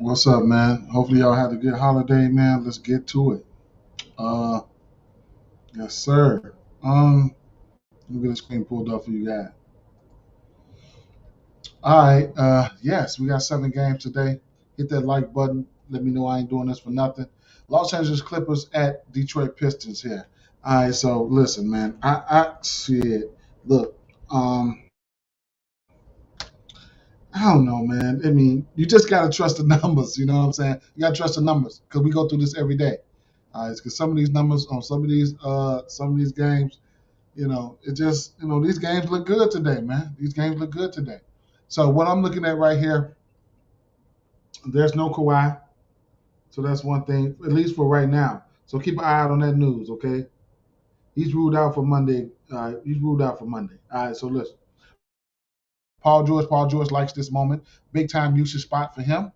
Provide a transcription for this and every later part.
What's up, man? Hopefully y'all had a good holiday, man. Let's get to it. Uh, yes, sir. Let me get the screen pulled up for you guys. All right. Yes, we got 7 games today. Hit that like button. Let me know I ain't doing this for nothing. Los Angeles Clippers at Detroit Pistons here. All right. So listen, man. I shit. Look. Um, I don't know, man. I mean, you just gotta trust the numbers. You know what I'm saying? You gotta trust the numbers because we go through this every day. Because some of these numbers on some of these games, it just these games look good today, man. These games look good today. So what I'm looking at right here, there's no Kawhi, so that's one thing, at least for right now. So keep an eye out on that news, okay? He's ruled out for Monday. He's ruled out for Monday. All right. So listen, Paul George likes this moment. Big time usage spot for him.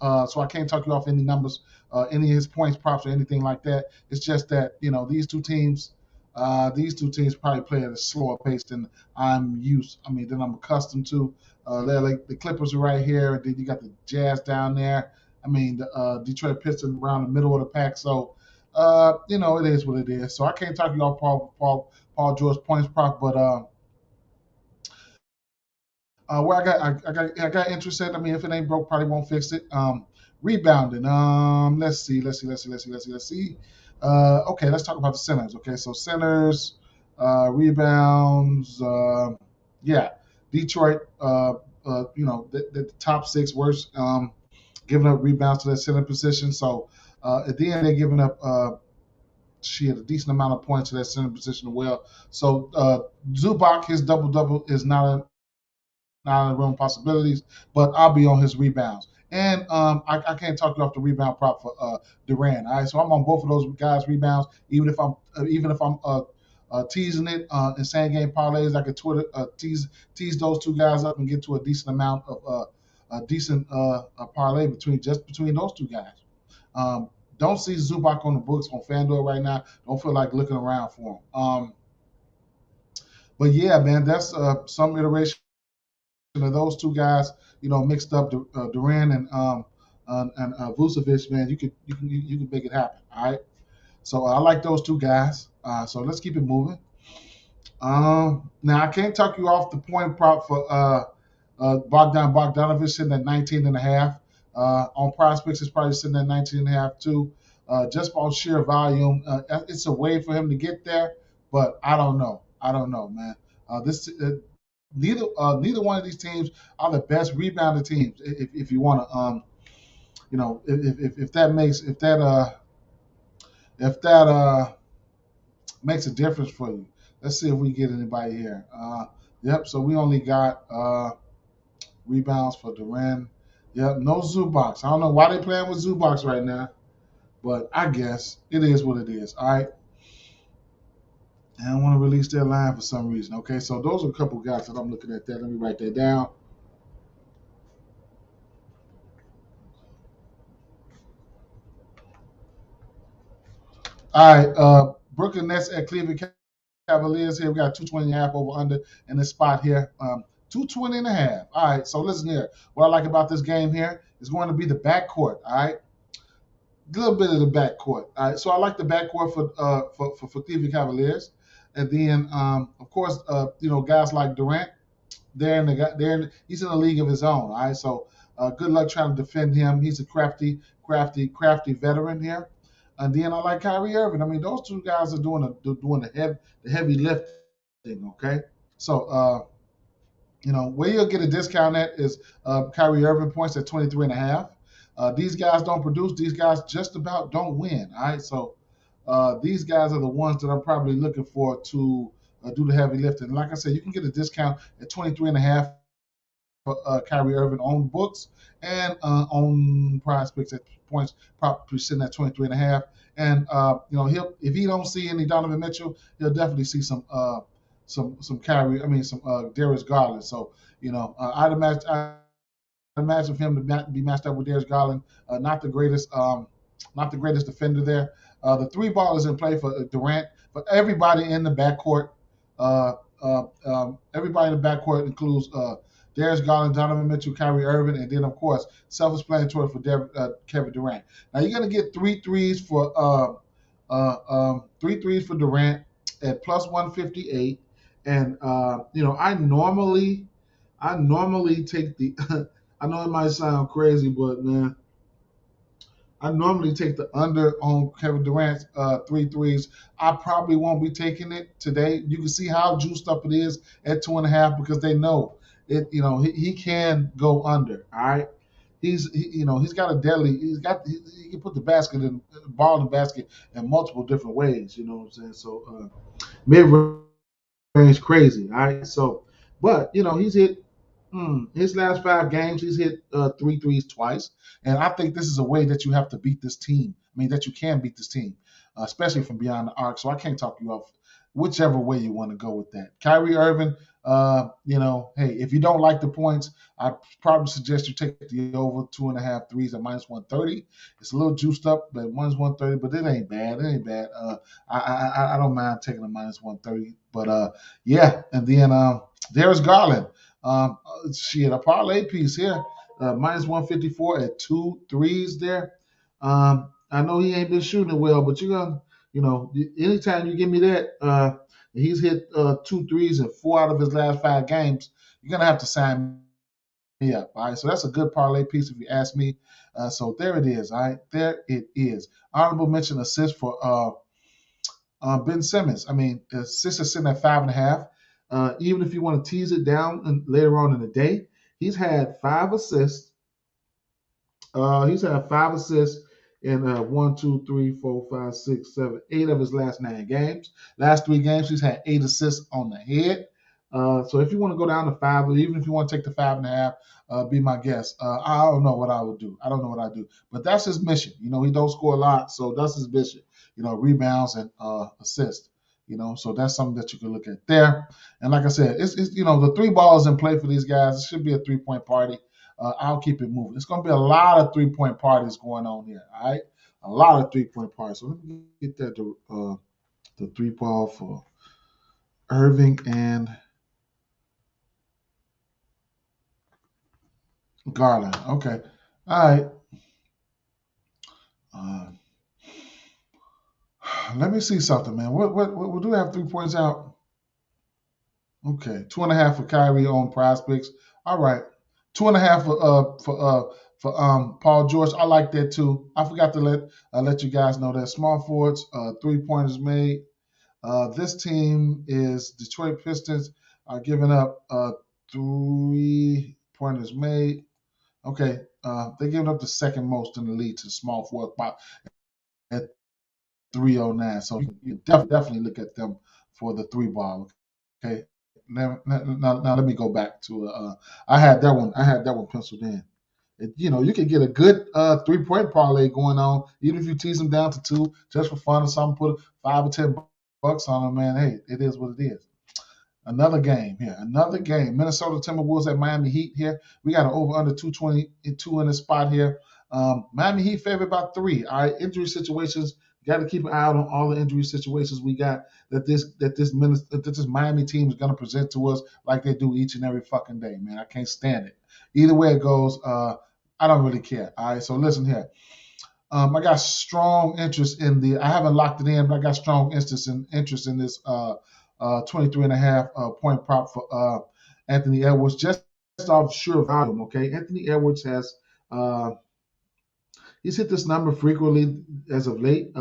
So I can't talk you off any numbers, any of his points, props, or anything like that. It's just that these two teams probably play at a slower pace than than I'm accustomed to. They're like the Clippers are right here, and then you got the Jazz down there. I mean, the Detroit Pistons around the middle of the pack. So, it is what it is. So I can't talk you off Paul George points prop, but where I got interested. I mean, if it ain't broke, probably won't fix it. Rebounding. Let's see. Okay, let's talk about the centers. Okay, so centers, rebounds. Yeah, Detroit. The top six worst, giving up rebounds to that center position. So at the end, they're giving up. She had a decent amount of points to that center position as well. So Zubac, his double double is not in the realm of possibilities, but I'll be on his rebounds. And I can't talk you off the rebound prop for Durant. All right, so I'm on both of those guys' rebounds. Even if I'm teasing it in same game parlays, I could tease those two guys up and get to a decent amount of a decent parlay between those two guys. Don't see Zubac on the books on FanDuel right now. Don't feel like looking around for him. But yeah, man, that's some iteration of those two guys, mixed up Duran and Vucevic, man, you can make it happen. All right. So I like those two guys. So let's keep it moving. Now I can't talk you off the point prop for Bogdanovich sitting at 19 and a half. On PrizePicks, it's probably sitting at 19 and a half too. Just on sheer volume, it's a way for him to get there, but I don't know. I don't know, man. This neither one of these teams are the best rebounding teams. If you want to, if that makes a difference for you. Let's see if we get anybody here. Yep. So we only got rebounds for Duran. Yep. No Zubox. I don't know why they playing with Zubox right now, but I guess it is what it is. All right. And I want to release their line for some reason. Okay. So those are a couple guys that I'm looking at there. Let me write that down. All right. Brooklyn Nets at Cleveland Cavaliers here. We got 220.5 over under in this spot here. 220.5. All right. So listen here. What I like about this game here is going to be the backcourt. All right. A little bit of the backcourt. All right. So I like the backcourt for Cleveland Cavaliers. And then, of course, guys like Durant, he's in a league of his own. All right. So good luck trying to defend him. He's a crafty veteran here. And then I like Kyrie Irving. I mean, those two guys are doing the heavy lifting. Okay, so where you'll get a discount at is Kyrie Irving points at 23 and a half. These guys don't produce. These guys just about don't win. All right, so these guys are the ones that I'm probably looking for to do the heavy lifting. Like I said, you can get a discount at 23 and a half for Kyrie Irving on books and on PrizePicks at points, probably sitting at 23 and a half. And he'll if he don't see any Donovan Mitchell, he'll definitely see some Kyrie. I mean some Darius Garland. So I'd imagine for him to be matched up with Darius Garland. Not the greatest defender there. The three ball is in play for Durant, but everybody in the backcourt. Everybody in the backcourt includes Darius Garland, Donovan Mitchell, Kyrie Irving, and then of course self-explanatory for Kevin Durant. Now you're gonna get three threes for Durant at plus 158, and I normally take the. I know it might sound crazy, but man, I normally take the under on Kevin Durant's three threes. I probably won't be taking it today. You can see how juiced up it is at 2.5 because they know it. He can go under. All right. He's got a deadly. He can put the ball in the basket in multiple different ways. You know what I'm saying? So mid range crazy. All right. So, but he's hit his last 5 games. He's hit three threes twice, and I think this is a way that you have to beat this team. I mean, that you can beat this team, especially from beyond the arc. So I can't talk you off whichever way you want to go with that. Kyrie Irving, hey, if you don't like the points, I probably suggest you take the over 2.5 threes at minus 130. It's a little juiced up, but minus 130, but it ain't bad. It ain't bad. I don't mind taking a minus 130, but yeah, and then there's Garland. A parlay piece here, minus 154 at 2 threes there. I know he ain't been shooting well, but you're gonna, anytime you give me that, he's hit 2 threes in 4 out of his last 5 games. You're gonna have to sign me up. All right, so that's a good parlay piece if you ask me. So there it is. All right, there it is. Honorable mention assist for Ben Simmons. I mean, assists are sitting at 5.5. Even if you want to tease it down and later on in the day, he's had 5 assists. He's had 5 assists in 1, 2, 3, 4, 5, 6, 7, 8 of his last 9 games. Last 3 games, he's had 8 assists on the head. So if you want to go down to 5, or even if you want to take the 5.5, be my guest. I don't know what I would do. I don't know what I do, but that's his mission. He don't score a lot, so that's his mission. Rebounds and assists. So that's something that you can look at there. And like I said, it's the 3 balls in play for these guys. It should be a 3-point party. I'll keep it moving. It's going to be a lot of 3-point parties going on here. All right, a lot of 3-point parties. So let me get that the 3 ball for Irving and Garland. Okay, all right. Let me see something, man. What do we have 3 points out? Okay, 2.5 for Kyrie on PrizePicks. All right, 2.5 for Paul George. I like that too. I forgot to let you guys know that small forwards 3-pointers made. This team is Detroit Pistons are giving up 3-pointers made. Okay, they're giving up the second most in the league to small forward at 309. So you definitely look at them for the 3 ball. Okay. Now let me go back to I had that one penciled in. You can get a good 3-point parlay going on, even if you tease them down to 2 just for fun or something. Put 5 or 10 bucks on them, man. Hey, it is what it is. Another game here. Another game. Minnesota Timberwolves at Miami Heat here. We got an over under 222 in this spot here. Miami Heat favored by 3. All right, injury situations. Got to keep an eye out on all the injury situations we got that this Miami team is going to present to us like they do each and every fucking day, man. I can't stand it. Either way it goes, I don't really care. All right, so listen here. I got strong interest I haven't locked it in, but I got strong interest in this 23.5 point prop for Anthony Edwards, just off sure volume. Okay, Anthony Edwards has he's hit this number frequently as of late.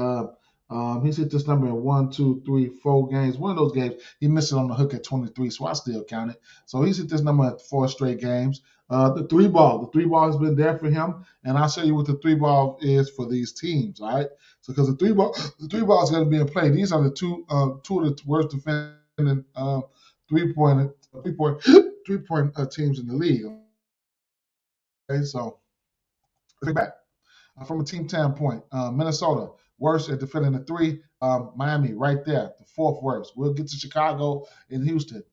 He's hit this number in 1, 2, 3, 4 games. One of those games he missed it on the hook at 23, so I still count it. So he's hit this number at 4 straight games. The 3 ball has been there for him, and I'll show you what the 3 ball is for these teams. All right, so because the 3 ball is going to be in play. These are the two of the worst defending 3-point teams in the league. Okay, so let's back. From a team standpoint, Minnesota, worst at defending the 3. Miami, right there, the 4th worst. We'll get to Chicago and Houston.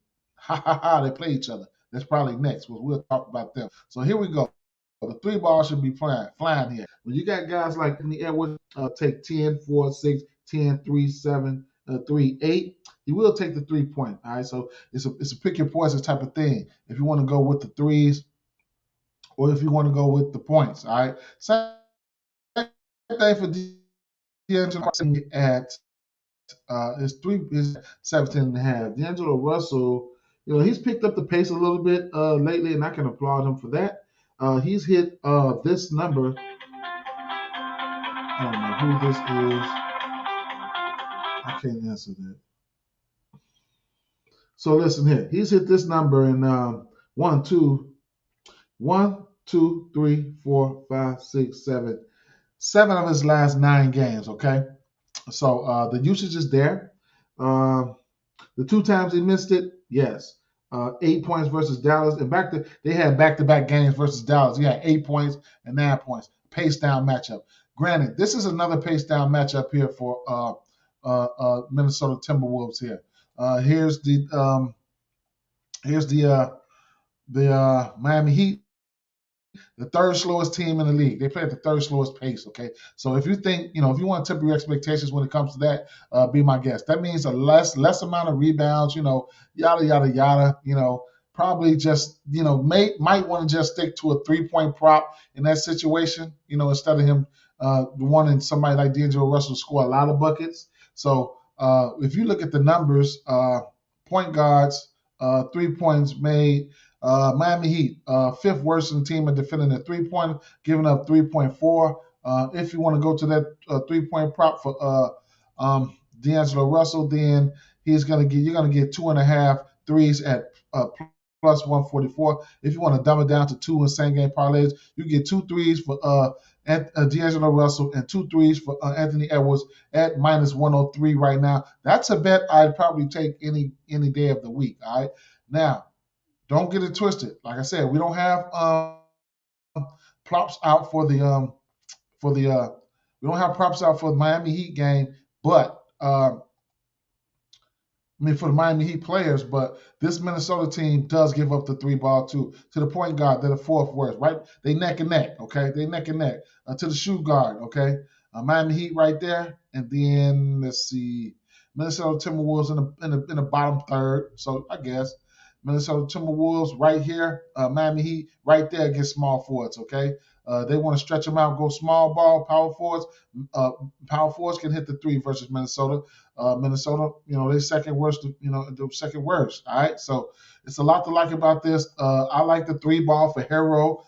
They play each other. That's probably next. We'll talk about them. So here we go. The 3 ball should be flying here. When you got guys like Anthony Edwards take 10, 4, 6, 10, 3, 7, 3, 8. He will take the 3-point. All right, so it's a pick your poison type of thing. If you want to go with the threes, or if you want to go with the points. All right, same thing for D'Angelo at is 17.5. D'Angelo Russell, he's picked up the pace a little bit lately, and I can applaud him for that. He's hit this number. I don't know who this is. I can't answer that. So listen here. He's hit this number in 1, 2, 3, 4, 5, 6, 7. 7 of his last 9 games. Okay. So the usage is there. The 2 times he missed it, yes. 8 points versus Dallas, and they had back-to-back games versus Dallas. He had 8 points and 9 points. Pace down matchup. Granted, this is another pace down matchup here for Minnesota Timberwolves here. Here's the Miami Heat. The third slowest team in the league. They play at the third slowest pace, okay? So if you think, if you want to temper your expectations when it comes to that, be my guest. That means a less amount of rebounds, yada, yada, yada, probably just, might want to just stick to a 3-point prop in that situation, instead of him wanting somebody like D'Angelo Russell to score a lot of buckets. So if you look at the numbers, point guards, 3 points made, Miami Heat, 5th worst in the team at defending a 3-point, giving up 3.4. If you want to go to that 3-point prop for D'Angelo Russell, then you're gonna get 2.5 threes at plus 144. If you want to dumb it down to 2 in same game parlays, you get 2 threes for D'Angelo Russell and 2 threes for Anthony Edwards at minus 103 right now. That's a bet I'd probably take any day of the week. All right, now. Don't get it twisted. Like I said, we don't have props out for the we don't have props out for the Miami Heat game, but for the Miami Heat players, but this Minnesota team does give up the 3-ball to the point guard. They're the 4th worst, right? They neck and neck, okay? They neck and neck to the shoe guard, okay? Miami Heat right there, and then let's see, Minnesota Timberwolves in the bottom third. So I guess. Minnesota Timberwolves right here, Miami Heat right there against small forwards, okay? They want to stretch them out, go small ball, power forwards. Power forwards can hit the 3 versus Minnesota. Minnesota, they second worst, the second worst, all right? So it's a lot to like about this. I like the 3-ball for Hero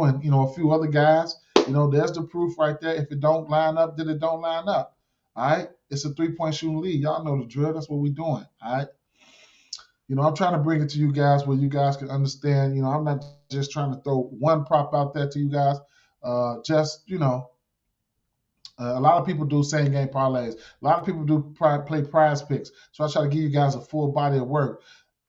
and, a few other guys. There's the proof right there. If it don't line up, then it don't line up, all right? It's a 3-point shooting lead. Y'all know the drill. That's what we're doing, all right? I'm trying to bring it to you guys where you guys can understand. I'm not just trying to throw one prop out there to you guys. A lot of people do same game parlays. A lot of people do play PrizePicks. So I try to give you guys a full body of work.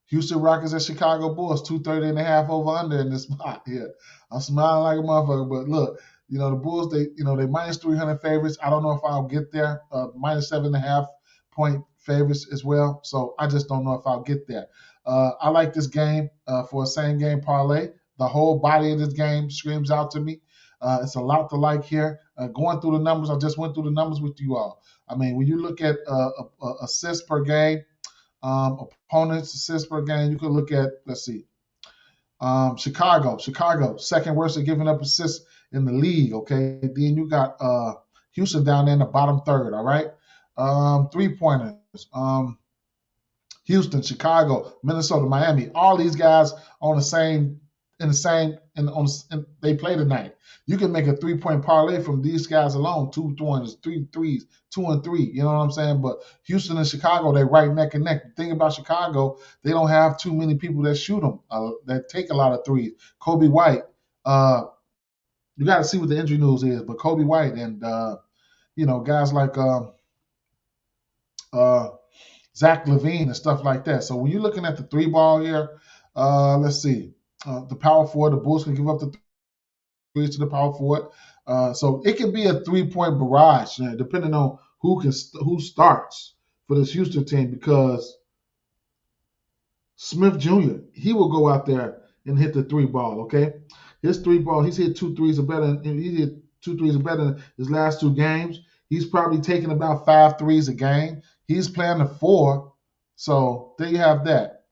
Houston Rockets and Chicago Bulls, 230.5 over under in this spot here. I'm smiling like a motherfucker, but look, the Bulls, they minus 300 favorites. I don't know if I'll get there. Minus 7.5 point favorites as well. So I just don't know if I'll get there. I like this game for a same game parlay. The whole body of this game screams out to me. It's a lot to like here. Going through the numbers, I just went through the numbers with you all. I mean, when you look at assists per game, opponents assists per game, you could look at, let's see, Chicago, second worst at giving up assists in the league, okay? Then you got Houston down there in the bottom third, all right? 3-pointers. Houston, Chicago, Minnesota, Miami, all these guys they play tonight. You can make a 3-point parlay from these guys alone, 2 pointers, 3 threes, 2 and 3. You know what I'm saying? But Houston and Chicago, they right neck and neck. The thing about Chicago, they don't have too many people that shoot them, that take a lot of threes. Kobe White, you got to see what the injury news is, but Kobe White and guys like Zach LaVine and stuff like that. So when you're looking at the 3-ball here, let's see. The power forward, the Bulls can give up the threes to the power forward. So it can be a 3-point barrage, depending on who starts for this Houston team, because Smith Jr., he will go out there and hit the 3-ball, okay? His 3-ball, he's hit 2 threes or better, and he hit 2 threes or better in his last 2 games. He's probably taking about 5 threes a game. He's playing the 4. So there you have that.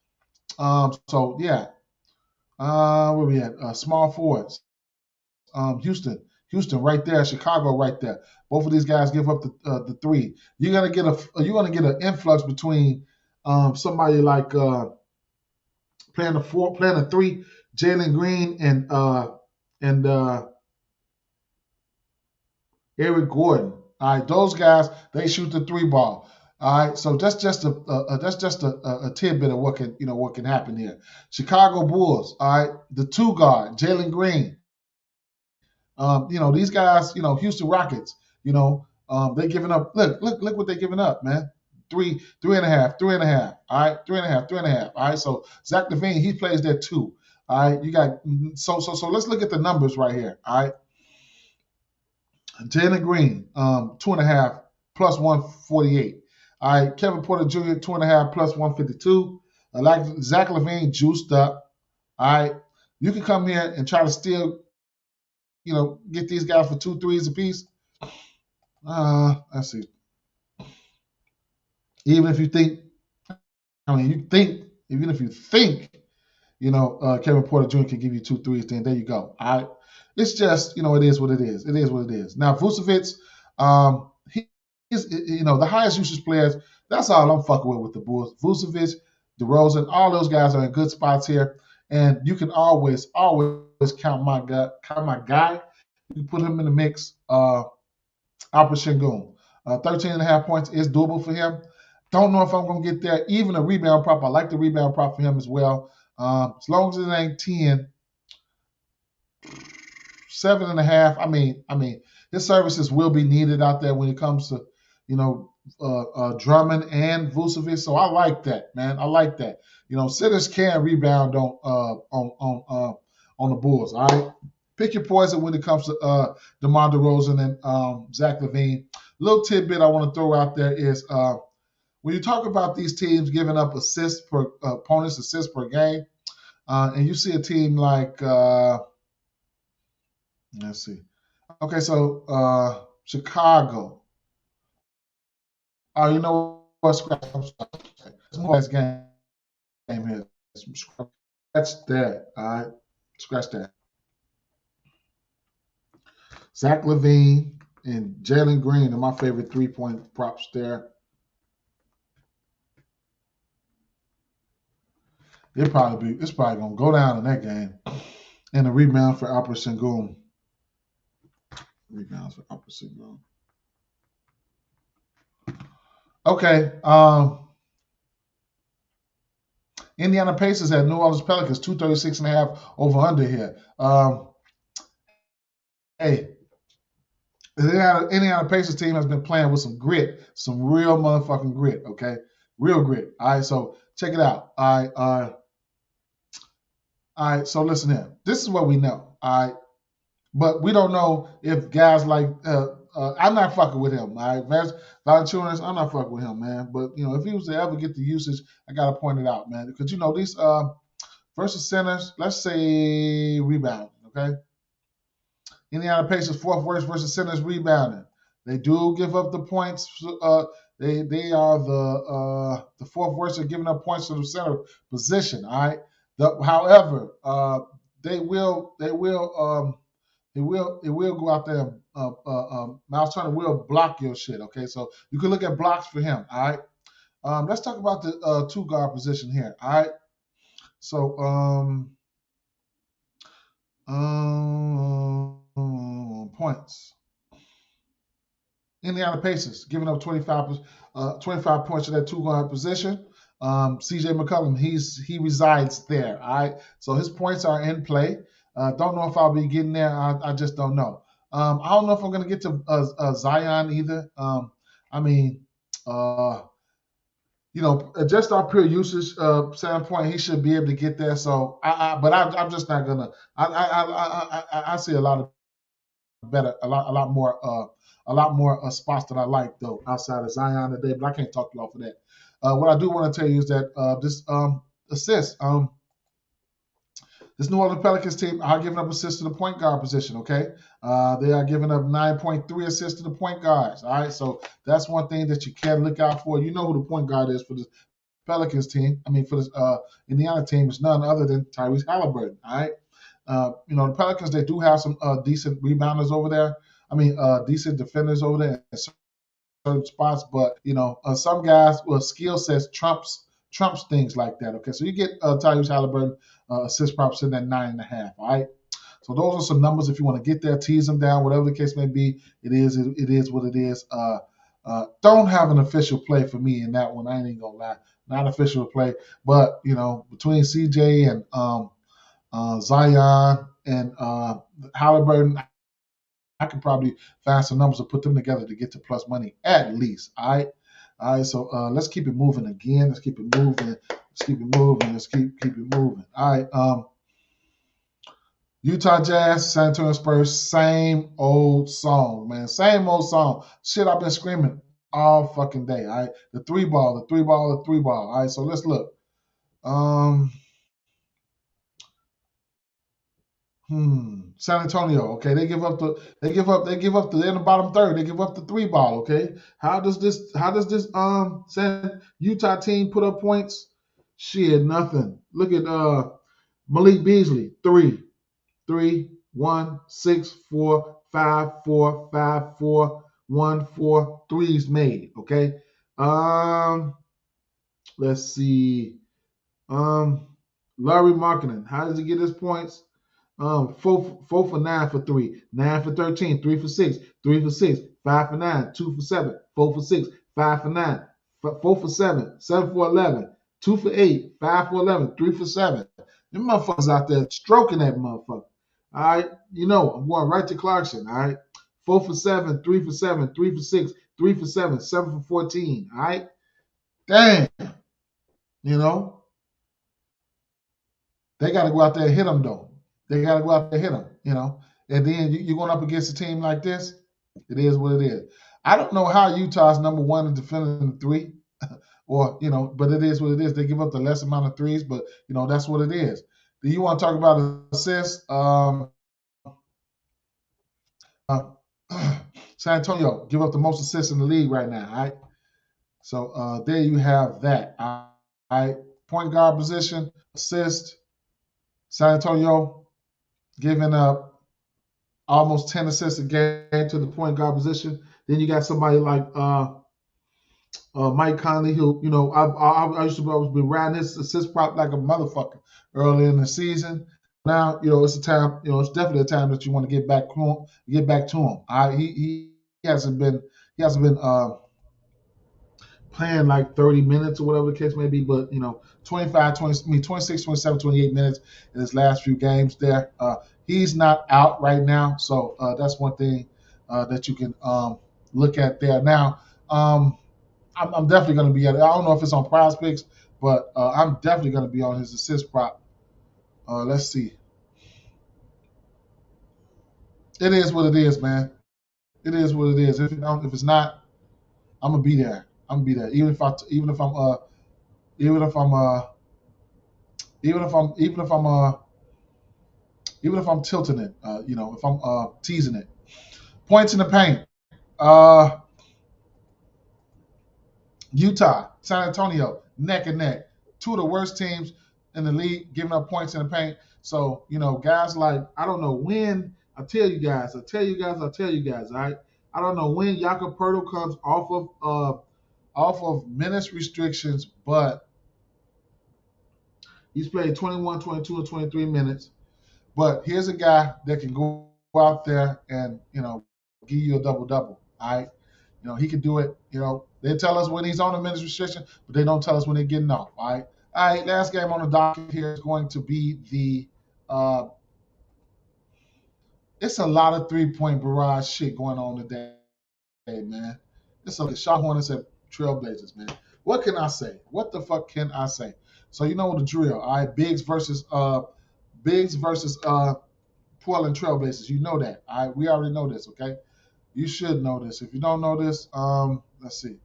So yeah. Where we at? Small forwards. Houston right there. Chicago right there. Both of these guys give up the 3. You're gonna get an influx between somebody like playing the 4, playing the 3, Jalen Green and Eric Gordon. All right, those guys, they shoot the 3 ball. All right, so that's just a tidbit of what can happen here. Chicago Bulls. All right, the 2 guard, Jalen Green. These guys. Houston Rockets. They giving up. Look what they're giving up, man. Three and a half. All right, three and a half. All right, so Zach LaVine, he plays there too. All right, you got so let's look at the numbers right here. All right. Jalen Green, 2.5 plus 148. All right, Kevin Porter Jr., 2.5 plus 152. Like Zach LaVine, juiced up. All right, you can come here and try to steal, get these guys for 2 threes apiece. Let's see. Even if you think, even if you think, Kevin Porter Jr. can give you 2 threes, then there you go. All right. It's just, it is what it is. It is what it is. Now, Vucevic, he's, the highest usage players. That's all I'm fucking with the Bulls. Vucevic, DeRozan, all those guys are in good spots here, and you can always count my guy. You can put him in the mix. Alper Sengun, 13.5 points is doable for him. Don't know if I'm gonna get there. Even a rebound prop, I like the rebound prop for him as well. As long as it ain't 10. 7.5. I mean, his services will be needed out there when it comes to, Drummond and Vucevic. So I like that, man. I like that. Sitters can rebound on the Bulls. All right, pick your poison when it comes to DeMar DeRozan and Zach LaVine. Little tidbit I want to throw out there is when you talk about these teams giving up opponents assists per game, and you see a team like. Let's see. Okay, so Chicago. You know what? Scratch game here. Scratch that. All right, scratch that. Zach LaVine and Jalen Green are my favorite 3-point props there. It's probably gonna go down in that game. And a rebound for Alper Sengun. Rebounds for Alper Sengun. Okay. Indiana Pacers at New Orleans Pelicans, 236.5 over under here. Hey, the Indiana Pacers team has been playing with some grit, some real motherfucking grit, okay? Real grit. All right, so check it out. All right, so listen here. This is what we know, all right? But we don't know if guys like I'm not fucking with him. All right, Valanciunas, I'm not fucking with him, man. But if he was to ever get the usage, I gotta point it out, man, because these versus centers. Let's say rebounding, okay? Indiana Pacers 4th worst versus centers rebounding. They do give up the points. They are the 4th worst at giving up points to the center position. All right. However, it will go out there. Miles Turner will block your shit. Okay, so you can look at blocks for him. All right. Let's talk about the 2 guard position here. All right. So points. Indiana Pacers giving up 25 points to that 2 guard position. CJ McCollum, he resides there. All right, so his points are in play. Don't know if I'll be getting there. I just don't know. I don't know if I'm going to get to Zion either. Just our pure usage standpoint, he should be able to get there. So, I'm just not gonna. I see a lot more spots that I like though outside of Zion today, but I can't talk you off of that. What I do want to tell you is that this assist. This New Orleans Pelicans team are giving up assists to the point guard position, okay? They are giving up 9.3 assists to the point guards, all right? So that's one thing that you can look out for. You know who the point guard is for this Pelicans team. I mean, for this Indiana team, is none other than Tyrese Halliburton, all right? The Pelicans, they do have some decent rebounders over there. I mean, decent defenders over there in certain spots, but some guys with skill sets trumps things like that. Okay, so you get Tyrese Halliburton assist props in at 9.5. All right. So those are some numbers if you want to get there, tease them down, whatever the case may be. It is what it is. Don't have an official play for me in that one. I ain't gonna lie, not official play. But between CJ and Zion and Halliburton, I could probably find some numbers to put them together to get to plus money at least. All right. All right. So let's keep it moving again. Let's keep it moving. Let's keep it moving. Let's keep it moving. All right. Utah Jazz, San Antonio Spurs, same old song, man. Same old song. Shit, I've been screaming all fucking day. All right. The three ball. All right. So let's look. San Antonio, okay, they're in the bottom third. They give up the three ball, okay. How does this San Utah team put up points? Shit, nothing. Look at Malik Beasley, 3, 3, 1, 6, 4, 5, 4, 5, 4, 1, 4, threes made, okay. Let's see. Larry Markkinen, how does he get his points? 4 for 9 for 3, 9 for 13, 3 for 6, 3 for 6, 5 for 9, 2 for 7, 4 for 6, 5 for 9, 4 for 7, 7 for 11, 2 for 8, 5 for 11, 3 for 7. Them motherfuckers out there stroking that motherfucker. All right, I'm going right to Clarkson. All right, 4 for 7, 3 for 7, 3 for 6, 3 for 7, 7 for 14. All right, damn, they got to go out there and hit them though. They got to go out there and hit them, And then you're going up against a team like this. It is what it is. I don't know how Utah's number one in defending the three, but it is what it is. They give up the less amount of threes, but that's what it is. Do you want to talk about assists? San Antonio give up the most assists in the league right now. All right. So there you have that. All right. Point guard position, assist. San Antonio giving up almost 10 assists a game to the point guard position. Then you got somebody like Mike Conley, who I used to always be riding his assist prop like a motherfucker early in the season. Now it's a time. It's definitely a time that you want to get back to him. He hasn't been playing like 30 minutes or whatever the case may be, but 26, 27, 28 minutes in his last few games there. He's not out right now, so that's one thing that you can look at there. Now, I'm definitely going to be at it. I don't know if it's on PrizePicks, but I'm definitely going to be on his assist prop. Let's see. It is what it is, man. It is what it is. If it's not, I'm gonna be there. Even if I'm tilting it, if I'm teasing it. Points in the paint. Utah, San Antonio, neck and neck. Two of the worst teams in the league giving up points in the paint. So, guys like, I don't know when, I tell you guys, all right? I don't know when Jakob Poeltl comes off of minutes restrictions, but he's played 21, 22, and 23 minutes. But here's a guy that can go out there and, give you a double-double, all right? He can do it. They tell us when he's on a minutes restriction, but they don't tell us when they're getting off, all right? All right, last game on the docket here is going to be the it's a lot of three-point barrage shit going on today, man. It's a Charlotte Hornets at Trailblazers, man. What can I say? What the fuck can I say? So you know the drill, all right? Biggs versus Portland Trailblazers. You know that, all right? We already know this, okay? You should know this. If you don't know this, let's see.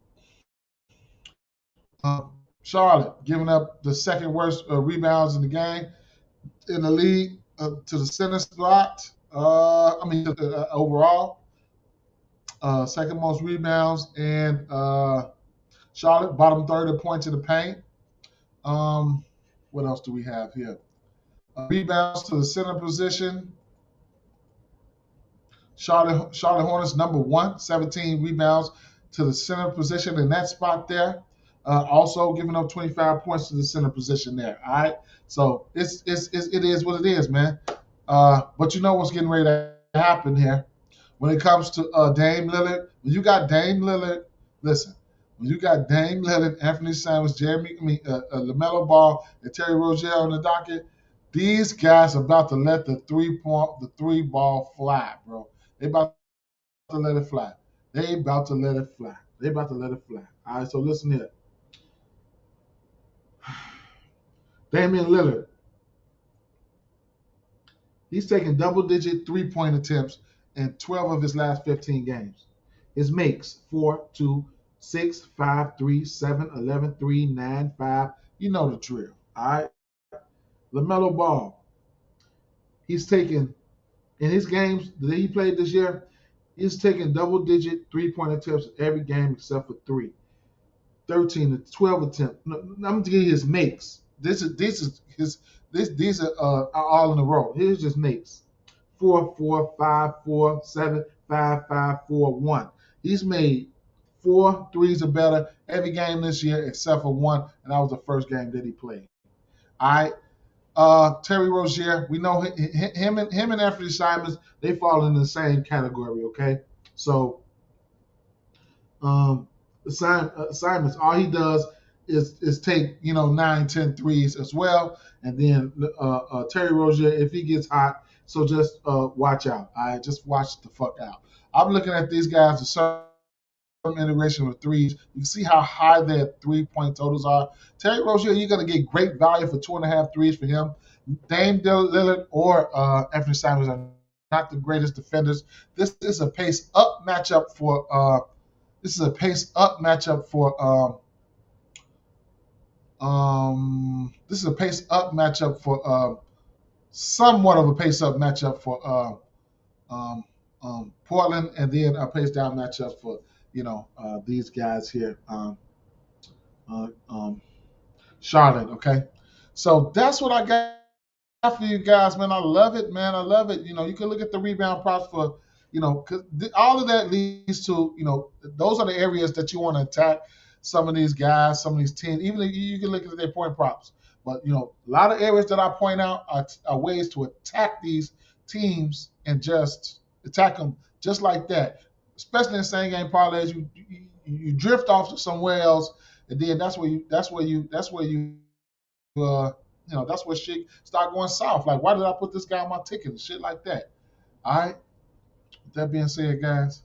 Charlotte giving up the second worst rebounds in the game. in the league to the center spot. Overall, second most rebounds, and Charlotte bottom third of points in the paint. What else do we have here? Rebounds to the center position. Charlotte Hornets number one, 17 rebounds to the center position in that spot there. Also giving up 25 points to the center position there. All right, so it is what it is, man. But you know what's getting ready to happen here when it comes to Dame Lillard. When you got Dame Lillard, listen. When you got Dame Lillard, Anthony Simons, LaMelo Ball, and Terry Rozier on the docket, these guys are about to let the three ball fly, bro. They about to let it fly. They about to let it fly. They about to let it fly. All right, so listen here. Damian Lillard, he's taken double-digit three-point attempts in 12 of his last 15 games. His makes 4, 2, 6, 5, 3, 7, 11, 3, 9, 5. You know the drill. All right. LaMelo Ball, he's taken in his games that he played this year, he's taken double-digit three-point attempts every game except for 3. 13 to 12 attempts. No, I'm going to give you his makes. These are all in a row. Here's just makes. 4, 4, 5, 4, 7, 5, 5, 4, 1. He's made 4 threes or better every game this year except for 1, and that was the first game that he played. All right. Terry Rozier, we know him and Anthony Simons, they fall in the same category, okay? So Simons, all he does is take 9, 10 threes as well, and then Terry Rozier, if he gets hot, so just watch out. All right, just watch the fuck out. I'm looking at these guys, a certain integration with threes. You can see how high their 3-point totals are. Terry Rozier, you're going to get great value for 2.5 threes for him. Dame Lillard or Anthony Simons are not the greatest defenders. This is a pace up matchup for somewhat of a pace up matchup for Portland, and then a pace down matchup for these guys here, Charlotte. Okay, so that's what I got for you guys, man. I love it, man. I love it. You can look at the rebound props for, because all of that leads to, those are the areas that you want to attack some of these guys, some of these teams. Even if you can look at their point props. But, a lot of areas that I point out are ways to attack these teams and just attack them just like that. Especially in same game parlays, you drift off to somewhere else, and then that's where shit start going south. Like, why did I put this guy on my ticket and shit like that? All right. With that being said, guys,